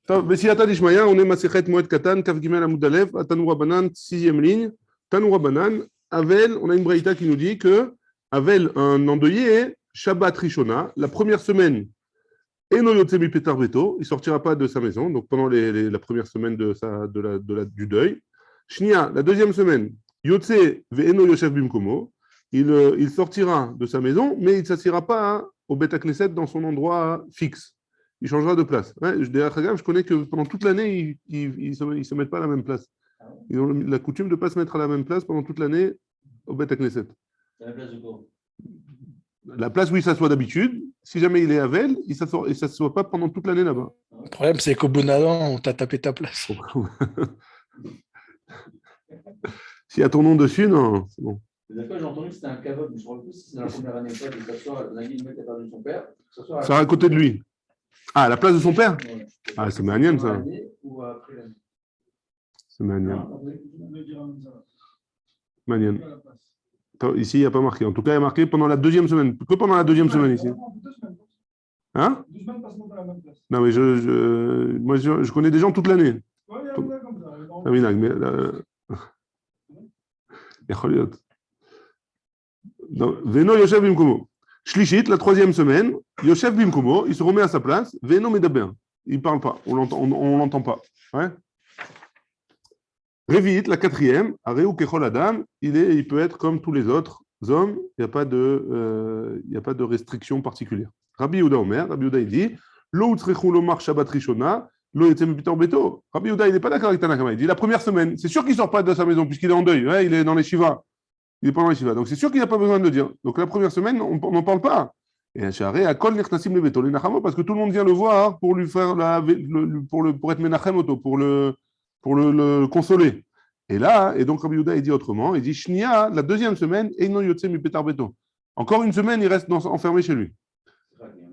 טוב, בסייעתא דשמיא, on est Masechet Moed Katan, Kaf Gimel Amud Aleph, Tanu Rabbanan, 6e ligne. Tanu Rabbanan, Avel, on a une braïta qui nous dit que Avel, un endeuillé, Shabbat Rishona, la première semaine, Eno Yotze Mi Petar Beto, il ne sortira pas de sa maison, donc pendant la première semaine du deuil. Shnia, la deuxième semaine, Yotze Ve'eno Yoshev Bimkomo, il sortira de sa maison, mais il ne s'assiera pas au Bet HaKnesset dans son endroit fixe. Il changera de place. Ouais, je connais que pendant toute l'année, ils ne se mettent pas à la même place. Ils ont la coutume de ne pas se mettre à la même place pendant toute l'année au Bet HaKnesset. La place de quoi? La place où il s'assoit d'habitude, si jamais il est à Vel, il ne s'assoit pas pendant toute l'année là-bas. Le problème, c'est qu'au bout d'un an, on t'a tapé ta place. S'il y a ton nom dessus, non, c'est bon. Des fois, j'ai entendu que c'était un kavod, mais je ne me rappelle plus si c'est dans la première année ou pas, de s'asseoir, Nagui, le mec qui a perdu son père, ça à côté de lui. Ah, à la place de son père? Ouais. Ah, c'est Manian, ça. Ou après l'année. C'est Manian. Manian. Ici, il n'y a pas marqué. En tout cas, il y a marqué pendant la deuxième semaine. Que pendant la deuxième semaine ici? Hein? Non, mais moi, je connais des gens toute l'année. Ah oui, mais... Veno Yoshev Bimkomo. Shlishit, la troisième semaine, Yoshev Bimkomo, il se remet à sa place. Veno Medaber. Il ne parle pas, on l'entend pas. Ouais. Révit, la quatrième, Areu Kechol Adam, il peut être comme tous les autres hommes, il n'y a pas de restriction particulière. Rabbi Yehuda Omer, Rabbi Yehuda il dit, Lo utzrechu lomar Shabbat Rishona, lo yetzem pitor beto. Rabbi Yehuda, il n'est pas d'accord avec Tanakama, il dit la première semaine, c'est sûr qu'il ne sort pas de sa maison puisqu'il est en deuil, ouais, il est dans les shivas, il est pendant les shivas, donc c'est sûr qu'il n'a pas besoin de le dire. Donc la première semaine, on n'en parle pas. Et à Kol Nirtasim le beto, parce que tout le monde vient le voir pour lui faire pour être menachem auto, pour le consoler. Et là, et donc Rabbi Yehuda il dit autrement, il dit Shnia, la deuxième semaine, Eino Yotze mi Petar Beto. Encore une semaine, il reste enfermé chez lui.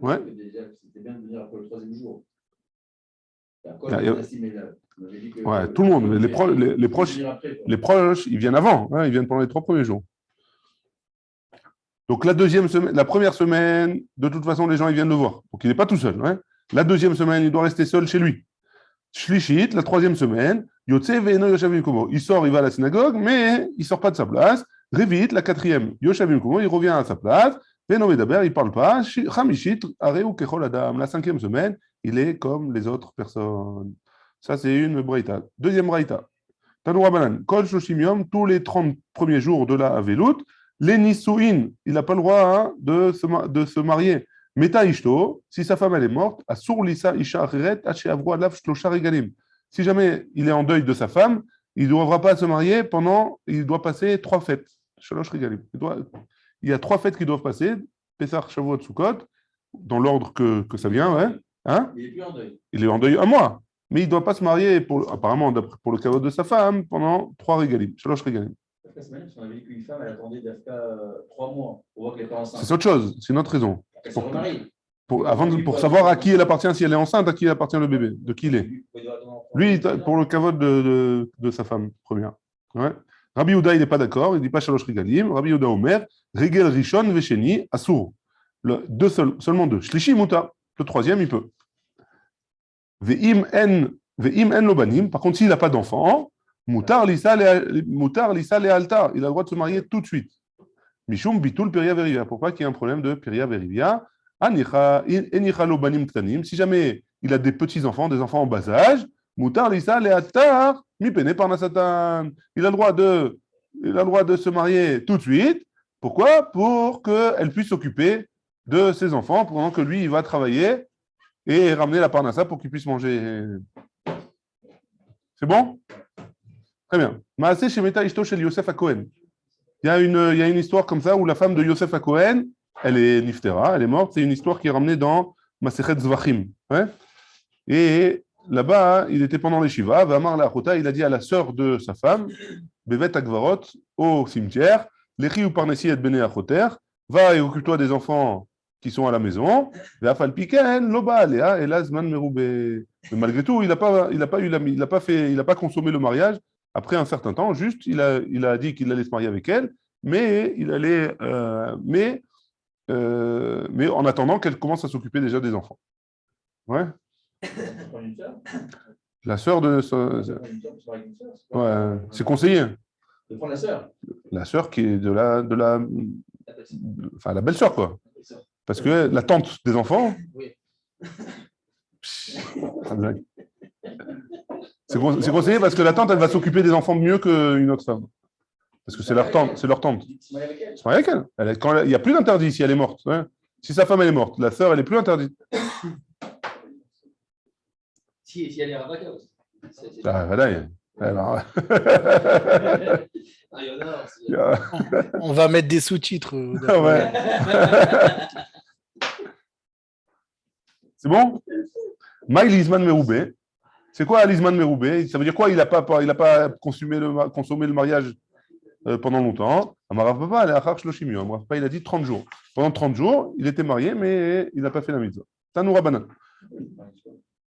Ouais. C'était bien de venir après le troisième jour. Ouais, tout le monde, mais les proches, ils viennent avant, hein, ils viennent pendant les 3 premiers jours. Donc la première semaine, de toute façon, les gens ils viennent le voir. Donc il n'est pas tout seul. Hein. La deuxième semaine, il doit rester seul chez lui. Shlishit, la troisième semaine, Yotze ve'eno Yoshavim Komo. Il sort, il va à la synagogue, mais il ne sort pas de sa place. Revit, la quatrième, Yoshavim Komo, il revient à sa place. Ve'eno Medaber, il ne parle pas. Chamishit, Areu Kechol Adam. La cinquième semaine, il est comme les autres personnes. Ça, c'est une braïta. Deuxième braïta. Tanu Rabbanan, Kol Shoshim Yom, tous les 30 premiers jours de la Avelut, les Nisuin, il n'a pas le droit de se marier. Meta Ishto, si sa femme elle est morte, Asur Lisa Isha Acheret, Hache Avro Alav Shlosha Regalim. Si jamais il est en deuil de sa femme, il ne devra pas se marier il doit passer 3 fêtes. Shlosh Regalim. Il y a 3 fêtes qui doivent passer, Pesach, Shavuot, Sukkot, dans l'ordre que ça vient, ouais. Hein? Il est plus en deuil. Il est en deuil 1 mois. Mais il ne doit pas se marier, apparemment, pour le caveau de sa femme, pendant 3 Regalim. Shlosh Regalim. La semaine, on avait dit qu'une femme, elle attendait d'Afka 3 mois pour voir qu'elle n'est pas enceinte. C'est autre chose, c'est une autre raison. Elle se remarie. Pour savoir à qui elle appartient, si elle est enceinte, à qui appartient le bébé, de qui il est. Lui, pour le kavod de sa femme première. Ouais. Rabbi Yehuda, il n'est pas d'accord, il ne dit pas Shalosh Rigalim. Rabbi Yehuda Omer, Rigel Rishon Vesheni, Asur. Seulement 2. Shlishi Muta. Le troisième, il peut. Ve'im en lobanim. Par contre, s'il n'a pas d'enfant, Mutar Lisa le altar. Il a le droit de se marier tout de suite. Mishum Bitul Peria Verivia. Pour pas qu'il y ait un problème de Peria Verivia. Si jamais il a des petits-enfants, des enfants en bas âge, Mutar Lisa le altar, mi pene parnasatan. Il a le droit de se marier tout de suite. Pourquoi? Pour qu'elle puisse s'occuper de ses enfants pendant que lui, il va travailler et ramener la parnassa pour qu'il puisse manger. C'est bon? Très bien. Maaseh Shemeta Ishto Shel Yosef HaKohen. Il y a une histoire comme ça où la femme de Yosef HaKohen, elle est niftera, elle est morte. C'est une histoire qui est ramenée dans Masechet Zvachim. Ouais. Et là-bas, il était pendant les Shiva, Vamar Lachota, il a dit à la sœur de sa femme, Bevet Akvarot, au cimetière, Lechi ou Parnesi et Bene Achoter, va et occupe-toi des enfants qui sont à la maison, Ve'afal Piken, Loba Alea, et Lazman Meroube. Mais malgré tout, il n'a pas consommé le mariage après un certain temps, juste il a dit qu'il allait se marier avec elle, mais mais en attendant qu'elle commence à s'occuper déjà des enfants. Ouais. Prendre une sœur. La sœur de. Prendre une sœur, tu te maries avec une sœur, c'est pas- Ouais, c'est conseillé. De prendre la sœur. La sœur qui est enfin, la belle-sœur, quoi. La sœur. Parce que la tante des enfants. Oui. C'est conseillé parce que la tante, elle va s'occuper des enfants mieux qu'une autre femme. Parce que c'est leur tante. C'est leur tante. Tu te maries avec elle. Se marie avec elle. Il n'y a plus d'interdit si elle est morte. Ouais. Si sa femme elle est morte, la sœur, elle est plus interdite. Si elle est Ravaka aussi. Ah, voilà. Alors, Ah, il y en a. On va mettre des sous-titres. ouais. C'est bon? Maï Lisman Meroubé. C'est quoi Lisman Meroubé? Ça veut dire quoi? Il n'a pas consommé le mariage pendant longtemps. Amarav Papa, elle est à Chach Shloshim Yom. Amarav Papa, il a dit 30 jours. Pendant 30 jours, il était marié, mais il n'a pas fait la mitzvah. Tanoura Banan.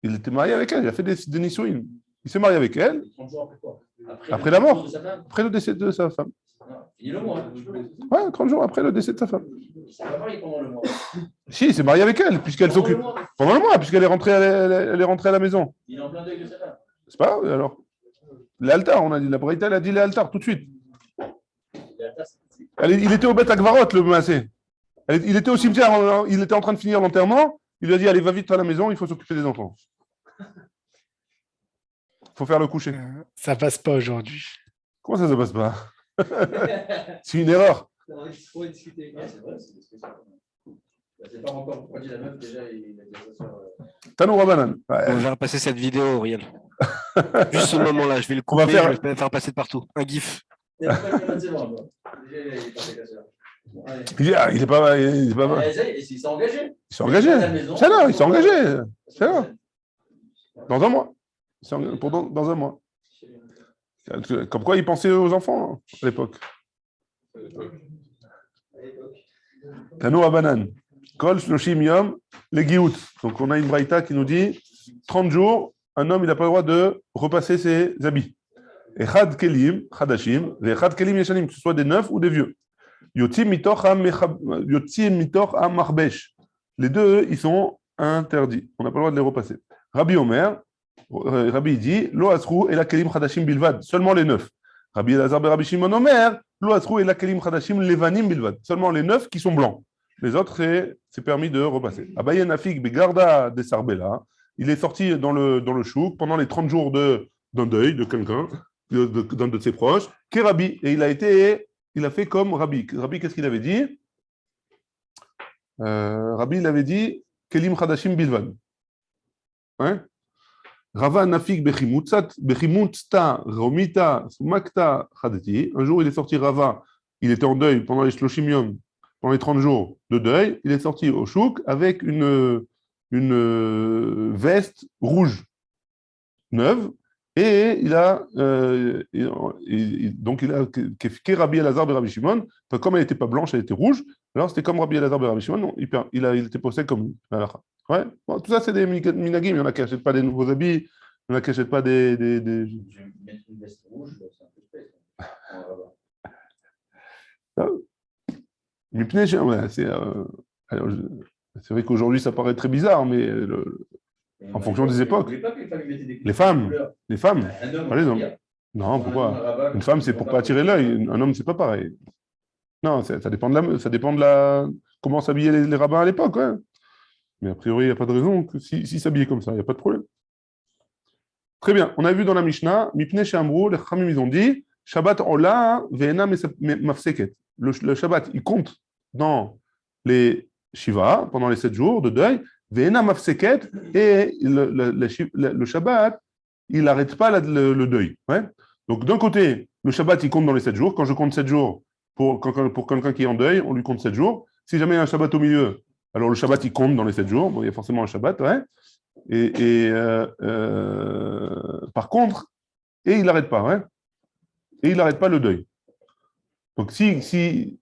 Il était marié avec elle, il a fait des nisouïn. Il s'est marié avec elle 30 jours après quoi? Après la mort. de sa femme. après le décès de sa femme. Non, fini le mois. Ouais, 30 jours après le décès de sa femme. Il s'est pas marié pendant le mois. Si, il s'est marié avec elle, puisqu'elle Pendant s'occupe. le mois. Pendant le mois, puisqu'elle est rentrée elle est rentrée à la maison. Il est en plein deuil de sa femme. C'est pas grave, alors. L'altar, on a dit, la Braïta, elle a dit l'altar tout de suite. Il est à tasse. Il était au Bet Akvarot, le Massé. Il était au cimetière, il était en train de finir l'enterrement. Il lui a dit, allez, va vite à la maison, il faut s'occuper des enfants. Il faut faire le coucher. Ça passe pas aujourd'hui. Comment ça se passe pas? C'est une erreur. Il faut discuter. C'est vrai, c'est spécial. C'est pas encore pourquoi dit la meuf, déjà, il a dit à sa soeur. Tanou Rabanan. Ouais. On va repasser cette vidéo, Auriel. Juste ce moment-là, je vais le On va couper, faire- je vais le faire passer de partout. Un gif. C'est pas que c'est bon, quoi. Déjà, il est parti avec la soeur. Bon, allez. Il est pas mal. Ça y est, il s'est engagé. Il s'est engagé. C'est là, il s'est engagé. C'est là. Dans un mois. Dans un mois. Comme quoi, il pensait aux enfants hein, à l'époque. Tanou Rabanan. Kol Shloshim Yom, les Giout. Donc, on a une braïta qui nous dit 30 jours, un homme, il n'a pas le droit de repasser ses habits. Echad Kelim, Chadashim, et Echad Kelim Yeshanim, que ce soit des neufs ou des vieux. Yotzim Mitoch HaMarbesh. Les deux, ils sont interdits. On n'a pas le droit de les repasser. Rabbi Omer, Rabbi dit Lo Asrou et la Kelim Chadashim Bilvad, seulement les neufs. Rabbi Elazar Rabbi Shimon Omer, Lo Asrou et la Kelim Chadashim Levanim Bilvad, seulement les neufs qui sont blancs. Les autres, c'est permis de repasser. Abaye Nafik Begarda de Sarbella, il est sorti dans le chouk pendant les 30 jours d'un deuil de quelqu'un, d'un de ses proches, qui est Rabbi. Et il a fait comme Rabbi. Rabbi, qu'est-ce qu'il avait dit? Rabbi, il avait dit Kelim Chadashim Bilvad. Hein? Rava Nafik Bechimutzta Romita Sumakta Chadeti. Un jour, il est sorti Rava, il était en deuil pendant les Shloshim Yom, pendant les 30 jours de deuil, il est sorti au chouk avec une veste rouge neuve et il a donc il a Rabbi Elazar Rabbi Shimon, comme elle n'était pas blanche, elle était rouge, alors c'était comme Rabbi Elazar Rabbi Shimon, il était posé comme ouais. Bon, tout ça c'est des minagim, il y en a qui n'achètent pas des nouveaux habits, il y en a qui n'achètent pas des... Je vais mettre une veste rouge, c'est un peu spécial. Ouais, c'est vrai qu'aujourd'hui ça paraît très bizarre, mais en fonction des époques. Les femmes. Un homme, Pas les hommes. Non, pourquoi? Une femme, c'est pour pas attirer l'œil. Un homme, c'est pas pareil. Non, ça dépend de la comment s'habillaient les rabbins à l'époque. Ouais. Mais a priori, il n'y a pas de raison que s'ils s'habillaient comme ça, il n'y a pas de problème. Très bien. On a vu dans la Mishnah, Mipnei Shamrou, les Khamim, ils ont dit Shabbat Ola Ve'ena Mafseket. Le Shabbat, il compte dans les Shiva, pendant les 7 jours de deuil, Ve'ena Mafseket, et le Shabbat, il n'arrête pas le deuil. Ouais. Donc, d'un côté, le Shabbat, il compte dans les 7 jours. Quand je compte 7 jours, pour quelqu'un qui est en deuil, on lui compte 7 jours. Si jamais il y a un Shabbat au milieu, alors le Shabbat, il compte dans les 7 jours. Bon, il y a forcément un Shabbat. Ouais. Par contre, il n'arrête pas. Ouais. Et il n'arrête pas le deuil. Donc, si...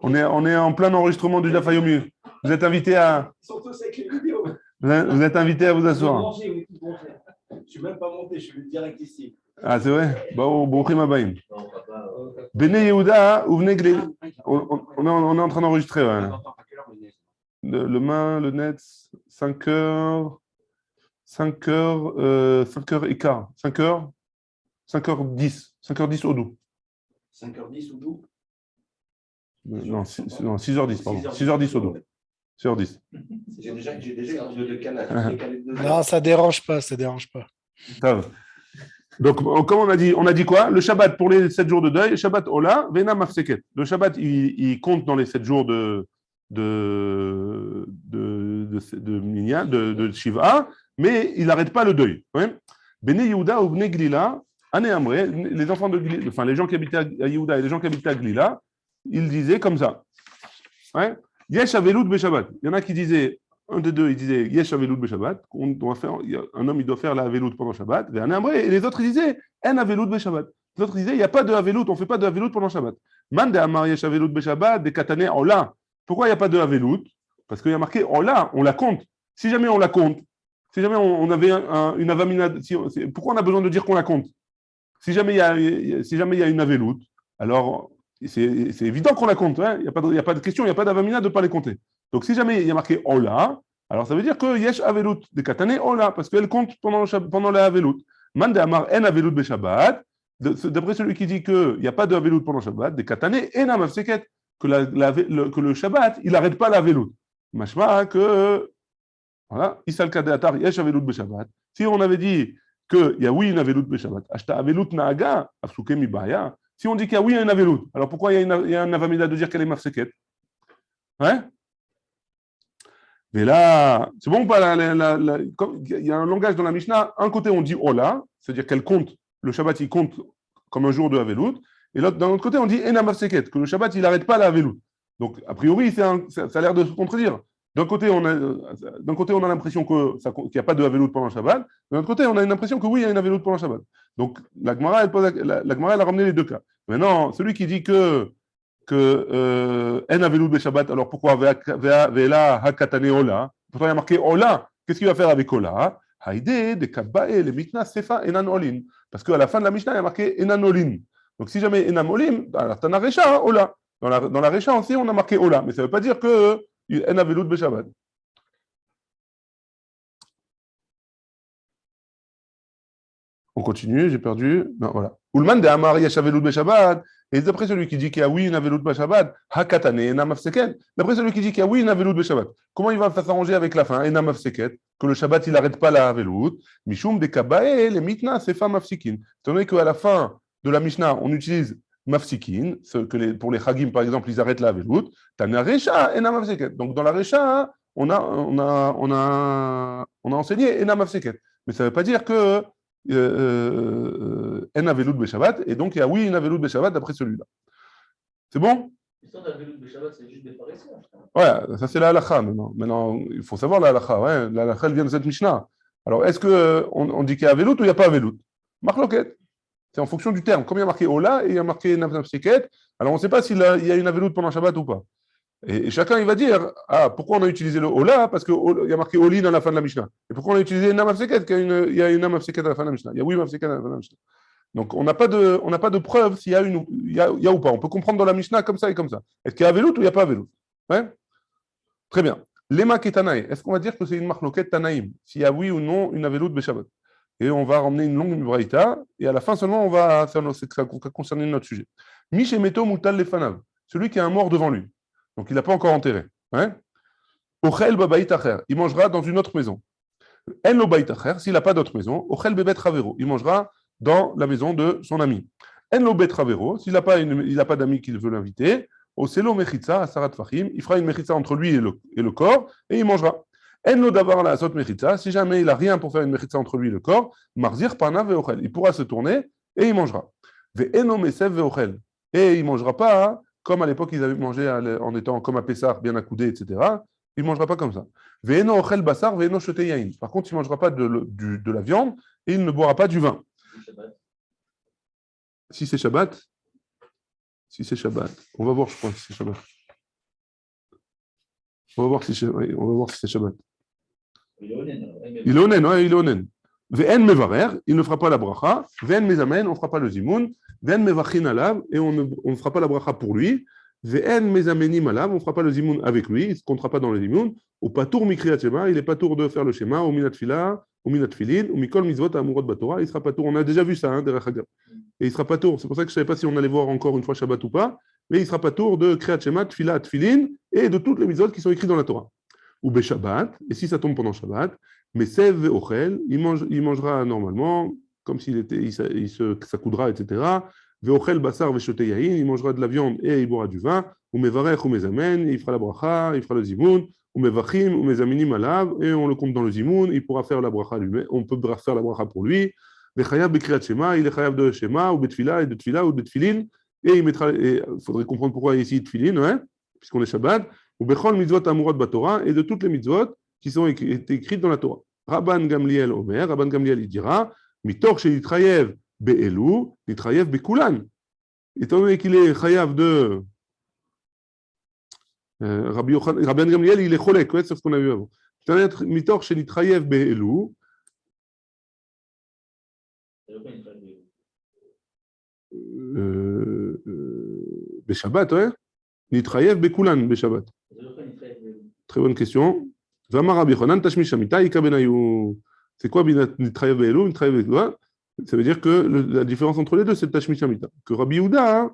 On est en plein enregistrement du Daf Yomi. Vous êtes invité à... Vous êtes invité à vous asseoir. Je ne suis même pas monté, je suis direct ici. Ah, c'est vrai? Brouchim Abaïm. Bene Yehuda, on est en train d'enregistrer. Ouais. Attends, à quelle heure le nez? Le main, le net, 5 heures, 5 heures, 5 heures et quart, 5 heures, 5h10, 5h10 au doux. 5h10 ou d'où? Non, 6h10, pardon. 6h10 au doux. 6h10. J'ai déjà eu de canal. Non, ça dérange pas, ça dérange pas. Ça va. Donc, comme on a dit quoi? Le Shabbat pour les 7 jours de deuil, Shabbat Ola, Vena Mafseket. Le Shabbat, il compte dans les 7 jours de Minyan, de Shiva, mais il n'arrête pas le deuil. Ouais. Bene Yehuda ou Bne Glila, Ané Amré, les enfants de Glila, enfin les gens qui habitaient à Yehuda et les gens qui habitaient à Glila, ils disaient comme ça. Ouais. Yesh Avelut Beshabbat. Il y en a qui disaient, un des deux, il disait Yesh Avelut Beshabbat. Un homme, il doit faire la Avelut pendant Shabbat. Et les autres, ils disaient En Avelut Beshabbat. Les autres disaient il n'y a pas de Avelut, on ne fait pas de Avelut pendant Shabbat. Man de Amar Yesh Avelut Beshabbat, de Katane Ola. Pourquoi il n'y a pas de Avelut? Parce qu'il y a marqué Ola, on la compte. Si jamais on la compte, si jamais on avait une Avamina, pourquoi on a besoin de dire qu'on la compte? Si jamais il y a une Avelut, alors. C'est évident qu'on la compte, hein. Il n'y a pas de question, il n'y a pas d'avamina de ne pas les compter. Donc si jamais il y a marqué Ola, alors ça veut dire que Yesh Avelut, de Katane Ola, parce qu'elle compte pendant la Avelut. Man de Amar En Avelut Beshabbat, d'après celui qui dit qu'il n'y a pas de Avelut pendant Shabbat, de Katane En Amafseket, que le Shabbat, il n'arrête pas la Avelut. Mashma que, voilà, Isal Kadeatar Yesh Avelut Beshabbat. Si on avait dit qu'il y a oui une Avelut Beshabbat, Ashta Avelut Naaga, Afsuke Mibaya. Si on dit qu'il y a oui, il y a une avelout, alors pourquoi il y a un avamida de dire qu'elle est mafseket? Ouais. Mais là, c'est bon ou pas? Il y a un langage dans la Mishnah. Un côté, on dit Ola, c'est-à-dire qu'elle compte, le Shabbat, il compte comme un jour de avelout. Et d'un autre côté, on dit Ena mafseket, que le Shabbat, il n'arrête pas la avelout. Donc, a priori, ça a l'air de se contredire. D'un côté, on a l'impression qu'il n'y a pas de avelout pendant le Shabbat. De l'autre côté, on a l'impression que oui, il y a une avelout pendant le Shabbat. Donc, la Gemara, elle a ramené les deux cas. Maintenant, celui qui dit que en avelout be Shabbat, alors pourquoi ve'ela hakatane ola? Pourtant, il y a marqué ola. Qu'est-ce qu'il va faire avec ola? Haïdé, de kabbae, le mitna sefa enan olin. Parce qu'à la fin de la Mishnah, il y a marqué enan olin. Donc, si jamais enan olin, alors t'as recha, ola. Dans la recha aussi, on a marqué ola. Mais ça ne veut pas dire que en avelout be Shabbat. On continue, j'ai perdu. Non, voilà. Ulman de Amar Yesh Avelut Beshabbat. Et d'après celui qui dit qu'il y a oui une Avelut Beshabbat, Hakatane Enam Afseket. D'après celui qui dit qu'il y a oui une Avelut Beshabbat. Comment il va s'arranger avec la fin? Enam Afseket. Que le Shabbat, il n'arrête pas la Avelut. Mishum de Kabae, les Mitna, c'est pas Mafsikin. Étant donné qu'à la fin de la Mishnah, on utilise Mafsikin, pour les Chagim, par exemple, ils arrêtent la Avelut. Tana Recha, Enam Afseket. Donc dans la Recha, on a enseigné Enam Afseket. Mais ça ne veut pas dire que en avelout beshabbat, et donc il y a oui une avelout beshabbat d'après celui-là. C'est bon? L'histoire d'Avelout Beshabbat, c'est juste des paresseux. Ouais, ça c'est la halakha maintenant. Maintenant, il faut savoir la halakha. Ouais. La halakha, elle vient de cette Mishnah. Alors, est-ce qu'on dit qu'il y a avelout ou il n'y a pas avelout? Marloquet. C'est en fonction du terme. Comme il y a marqué Ola et il y a marqué Nafseket, alors on ne sait pas s'il y a une avelout pendant Shabbat ou pas. Et chacun, il va dire, pourquoi on a utilisé le Ola? Parce qu'il y a marqué Olin à la fin de la Mishnah. Et pourquoi on a utilisé Nam Afseket? Il y a une Nam Afseket à la fin de la Mishnah. Il y a oui Afseket à la fin de la Mishnah. Donc, on n'a pas de preuve s'il y a il y a ou pas. On peut comprendre dans la Mishnah comme ça et comme ça. Est-ce qu'il y a Avelout ou il n'y a pas Avelout? Ouais. Très bien. Lema Ketanaï. Est-ce qu'on va dire que c'est une marloquette Tanaïm? S'il y a oui ou non une Avelout Beshabbat? Et on va ramener une longue braïta. Et à la fin seulement, on va faire ça va concerner notre sujet. Mishemeto Mutal Lefanav. Celui qui a un mort devant lui. Donc, il n'a pas encore enterré. Ochel babaït acher. Il mangera dans une autre maison. En lo baït acher. S'il n'a pas d'autre maison. Ochel bebet ravero. Il mangera dans la maison de son ami. En lo bet ravero. S'il n'a pas d'amis qui veut l'inviter. Oselo mechitza asarat fachim. Il fera une mechitza entre lui et le corps et il mangera. En lo davar la asot mechitza. Si jamais il n'a rien pour faire une mechitza entre lui et le corps. Marzir pana veochel. Il pourra se tourner et il mangera. Ve eno mesev veochel. Et il ne mangera pas. Comme à l'époque, ils avaient mangé en étant comme à Pessah, bien accoudé, etc. Il ne mangera pas comme ça. Par contre, il ne mangera pas de la viande et il ne boira pas du vin. Si c'est Shabbat, on va voir, je crois, si c'est Shabbat. On va voir si c'est Shabbat. Il est onen, ouais, il est onen. Ve'en mevarer, il ne fera pas la bracha. Ve'en mezamen, on ne fera pas le zimoun. Ve'en mevachin alav, et on ne fera pas la bracha pour lui. Ve'en mezamenim alav, on ne fera pas le zimoun avec lui, il ne se comptera pas dans le zimoun. Ou patour mikriyat shema, il est patour de faire le shema, ou minat fila, ou minat filin, ou mikol mitzvot amurot batora, il sera patour. On a déjà vu ça, derech hagav. Et il sera patour. C'est pour ça que je ne savais pas si on allait voir encore une fois Shabbat ou pas, mais il sera patour de kriyat shema, tfila, tfilin, et de toutes les mitzvot qui sont écrites dans la Torah. Ou be Shabbat, et si ça tombe pendant Shabbat, mais sev ochel, il mangera normalement, comme s'il était, il se s'accoudra, etc. Ve'ochel basar ve'shote yahin, il mangera de la viande et il boira du vin. Ou mevarech ou mezamen, il fera la bracha, il fera le zimoun. Ou mevachim ou mezaminim alav, et on le compte dans le zimoun, il pourra faire la bracha lui-même, on peut faire la bracha pour lui. Ve'chayav bekriyat shema, il est chayav de shema, ou betfila, et de tfila, ou de tfilin, et il mettra, il faudrait comprendre pourquoi ici tfilin, ouais, puisqu'on est Shabbat. Ou bechol mitzvot amurot batora, et de toutes les mitzvot qui sont écrites dans la Torah. Rabban Gamliel Omer, Rabban Gamliel il dira, mitor shel yitrayev be'elu, yitrayev be'kulan. Étant donné qu'il est chayav de Rabban Gamliel, il est cholek, ouais, c'est ce qu'on a vu avant. Étant donné mitor shel yitrayev be'elu, Shabbat, ouais, yitrayev be'kulan, Shabbat. Très bonne question. C'est quoi Nitrayev Be'elu, Nitrayev Be'elu? Ça veut dire que la différence entre les deux, c'est le Tashmish Shamita. Que Rabbi Yehuda,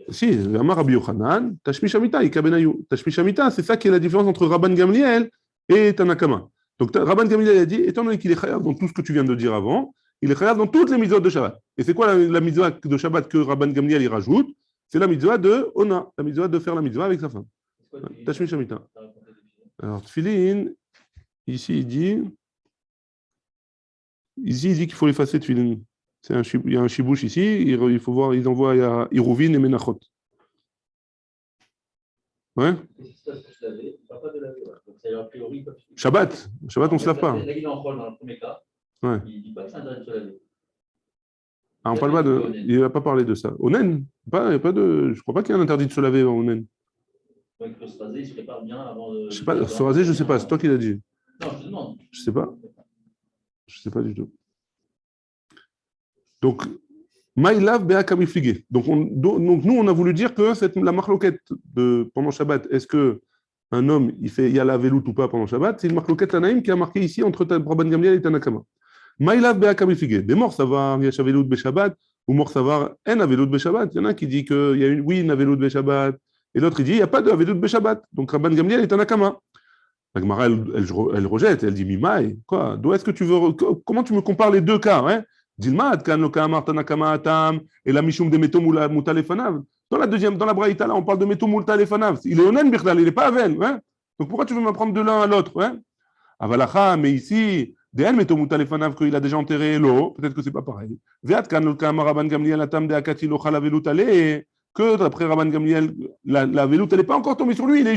si, Amar Rabbi Yochanan, Tashmish Shamita, Ika Benayu. Tashmish Shamita, c'est ça qui est la différence entre Rabban Gamliel et Tanakama. Donc Rabban Gamliel a dit, étant donné qu'il est chayav dans tout ce que tu viens de dire avant, il est chayav dans toutes les mitzvot de Shabbat. Et c'est quoi la mitzvah de Shabbat que Rabban Gamliel y rajoute? C'est la mitzvah de Ona, la mitzvah de faire la mitzvah avec sa femme. Tashmish Shamita. Alors Tfilin, ici il dit qu'il faut effacer Tfilin. Il y a un chibouche ici, il faut voir, ils envoient à Iruvin et Menachot. Ouais. Shabbat, on ne se lave pas. Là, il est en rôle dans le premier cas. Ouais. Il ne dit pas que c'est interdit de se laver. Ah, on parle pas de. Il n'a pas parlé de ça. Onen, je ne crois pas qu'il y a un interdit de se laver en Onen. Donc, il peut se raser, il se prépare bien avant de. Je sais pas, se raser, je ne sais pas, c'est toi qui l'as dit. Non, je te demande. Je ne sais pas. Je ne sais pas du tout. Donc, Maïlav Bea Kamifligé. Donc, nous, on a voulu dire que la marloquette pendant Shabbat, est-ce qu'un homme, il y a la veloute ou pas pendant Shabbat? C'est une marloquette Tanaïm qui a marqué ici entre Rabban Gamliel et Tanakama. Maïlav Bea Kamifligé. Des morts savar, Yash Avelout Beshabbat, ou mort savar, en Avelout Beshabbat. Il y en a qui dit qu'il y a une Avelout Beshabbat, et l'autre, il dit il n'y a pas de Avelout Beshabbat. Donc, Rabban Gamliel et Tanakama. La Gemara, elle rejette, elle dit Mimaï, quoi? D'où est-ce que tu veux. Comment tu me compares les deux cas, hein? Dilmad, kan lo kamar tanakama atam, et la mishum de meto mutalefanav. Dans la braïta, là, on parle de meto mutalefanav. Il est onen birklal, il n'est pas aven, hein? Donc pourquoi tu veux m'apprendre de l'un à l'autre, hein? Avalacha, mais ici, d'en meto mutalefanav, qu'il a déjà enterré l'eau, peut-être que c'est pas pareil. Veat kan lo kamar Rabban Gamliel atam de akati lo chalavelut ale, que d'après Rabban Gamliel, la veloute, elle n'est pas encore tombée sur lui, il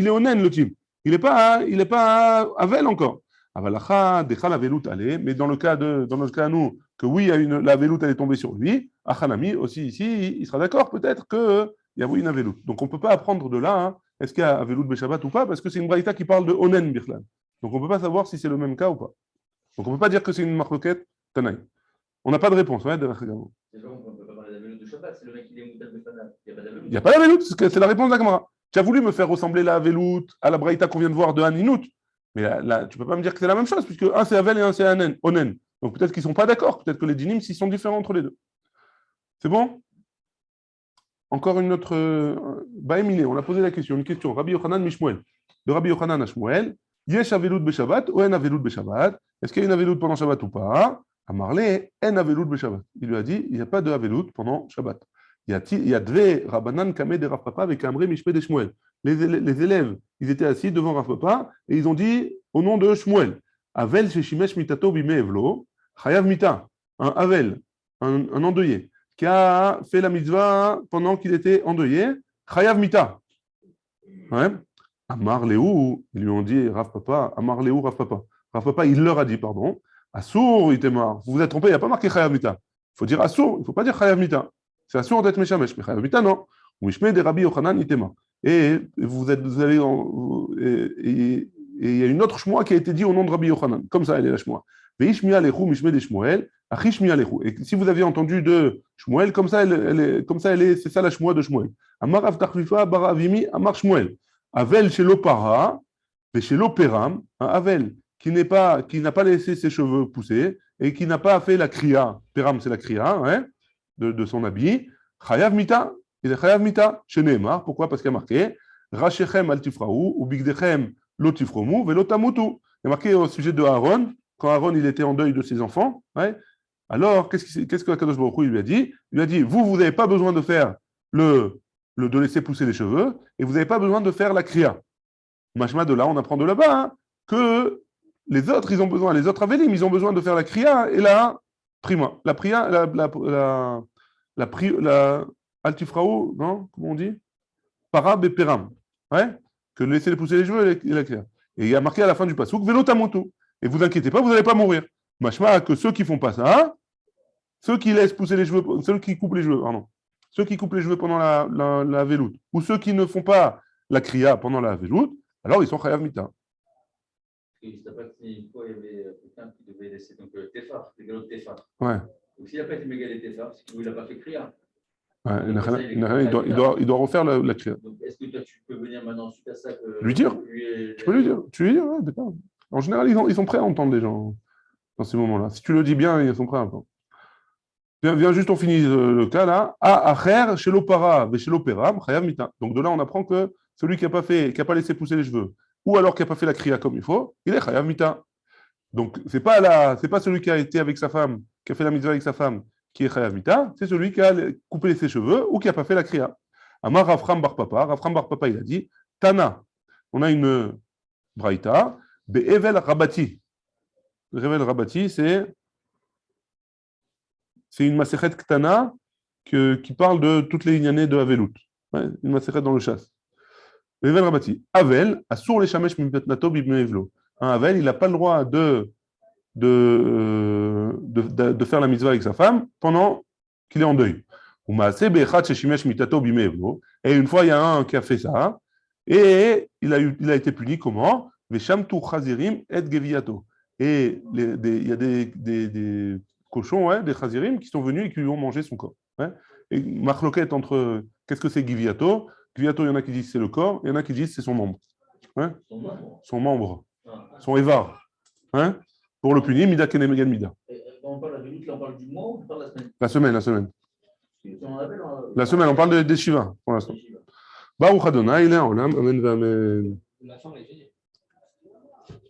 est onen, le type. Il n'est pas avel encore. Avalacha, decha la veloute ale, mais dans le cas à nous, que oui, la veloute elle est tombée sur lui, Achanami aussi ici, il sera d'accord peut-être qu'il y a une veloute. Donc on ne peut pas apprendre de là, hein, est-ce qu'il y a veloute Beshabbat ou pas, parce que c'est une braïta qui parle de Onen Birklan. Donc on ne peut pas savoir si c'est le même cas ou pas. Donc on ne peut pas dire que c'est une marloquette Tanaï. On n'a pas de réponse. Ouais, C'est vrai qu'on ne peut pas parler de la veloute de Shabbat, c'est le mec qui est moutal de Fanav. Il n'y a pas de veloute. Il n'y a pas la veloute, c'est la réponse de la Gemara. Tu as voulu me faire ressembler la veloute à la braïta qu'on vient de voir de Haninout, mais là, tu ne peux pas me dire que c'est la même chose, puisque un c'est Avel et un c'est Onen. Donc peut-être qu'ils ne sont pas d'accord, peut-être que les dynimes s'ils sont différents entre les deux. C'est bon? Encore une autre. Baéminé, on a posé la question, une question. Rabbi Yochanan Mishmuel. De Rabbi Yochanan à Shmuel, Yesh Avelut Beshabbat ou En Avelut Beshabbat? Est-ce qu'il y a une Avelut pendant Shabbat ou pas? Amarle, En Avelut Beshabbat. Il lui a dit, il n'y a pas de Avelut pendant Shabbat. Il y a Dve Rabbanan Kameh de Rav Papa avec Amré Mishpe de Shmuel. Les élèves, ils étaient assis devant Rav Papa et ils ont dit au nom de Shmuel. Avel Sheshimesh Mitato Bime Evlo, Chayav Mita, un Avel, un endeuillé, qui a fait la mitzvah pendant qu'il était endeuillé, Chayav Mita. Ouais. Amar Léou, ils lui ont dit, Rav Papa, Amar Léou, Rav Papa. Rav Papa, il leur a dit, pardon, Assour, Itemar, vous vous êtes trompé, il n'y a pas marqué Chayav Mita. Il faut dire Assour, il ne faut pas dire Chayav Mita. C'est Assour d'être Meshamesh, mais Chayav Mita, non. Mishme de Rabbi Yochanan Itemar. Et vous allez et il y a une autre shmoa qui a été dit au nom de Rabbi Yochanan. Comme ça, elle est la shmoa. Veishmi alechu mishme de Shmuel, achishmi alechu. Et si vous avez entendu de Shmuel, comme ça, c'est ça la Shmoua de Shmuel. Amar Rav Tachlifa bar Avimi, Amar Shmuel. Avel chez l'opara, et chez l'opéram, un Avel qui n'a pas laissé ses cheveux pousser et qui n'a pas fait la kriya. Péram, c'est la kriya, hein, de son habit. Chayav mita, il est chayav mita chez Nehemar. Pourquoi? Parce qu'il y a marqué Rachechem al tifraou ou bigdechem lo tifromu velo tamutu. Il y a marqué au sujet de Aaron, quand Aaron il était en deuil de ses enfants. Ouais, alors, qu'est-ce que Akadosh Baruch Hu lui a dit? Il lui a dit, vous n'avez pas besoin de faire de laisser pousser les cheveux, et vous n'avez pas besoin de faire la kriya. Machma de là, on apprend de là-bas, hein, que les autres, ils ont besoin, les autres Avelim, ils ont besoin de faire la kriya et la prima. La priya, la altifraou, non? Comment on dit? Parab et peram. Ouais? Que laisser les pousser les cheveux et la kriya. Et il y a marqué à la fin du pasouk, velo tamutu. Et vous inquiétez pas, vous n'allez pas mourir. Machma que ceux qui font pas ça, ceux qui laissent pousser les cheveux, ceux qui coupent les cheveux, pardon, ceux qui coupent les cheveux pendant la veloute, ou ceux qui ne font pas la kriya pendant la veloute, alors ils sont chayav mita. Il y avait quelqu'un qui devait laisser donc Tefar, les galops de Tefar. Ouais. Donc s'il n'a pas été mégalé Tefar, c'est qu'il n'a pas fait kriya. Ouais, il doit refaire la kriya. Donc est-ce que toi tu peux venir maintenant suite à ça que lui dire? Tu peux lui dire, ouais, d'accord. En général, ils sont prêts à entendre les gens dans ces moments-là. Si tu le dis bien, ils sont prêts à entendre. Viens juste, on finit le cas là. Acher chez l'opara, chez l'opéram, chayav mita. Donc de là, on apprend que celui qui n'a pas laissé pousser les cheveux, ou alors qui n'a pas fait la kriya comme il faut, il est chayav mita. Donc c'est pas celui qui a été avec sa femme, qui a fait la mitzvah avec sa femme, qui est chayav mita, c'est celui qui a coupé ses cheveux ou qui n'a pas fait la kriya. Amar Rafram bar Papa, il a dit Tana. On a une braïta. Be'evel Rabati. Be'evel Rabati, c'est une Masechet Ktana qui parle de toutes les ignanées de Avelut. Ouais, une Masechet dans le chasse. Be'evel Rabati. Avel, Asur les Shamesh Mipetnato Bibmeevlo. Un Avel, il n'a pas le droit de faire la mitzvah avec sa femme pendant qu'il est en deuil. Et une fois, il y a un qui a fait ça, et il a été puni comment? Et il y a des cochons, ouais, des chazirim qui sont venus et qui lui ont mangé son corps. Ouais. Et marloquette entre qu'est-ce que c'est Giviato? Giviato, il y en a qui disent c'est le corps, il y en a qui disent c'est son membre. Ouais. Son membre. Son évar. Ouais. Pour le punir, Mida Kenemegan Mida. On parle de la minute, là on parle du mois ou on parle de la semaine? La semaine. La semaine, on parle des Shiva pour l'instant. Baruch Adonai, il est en Amen, Amen.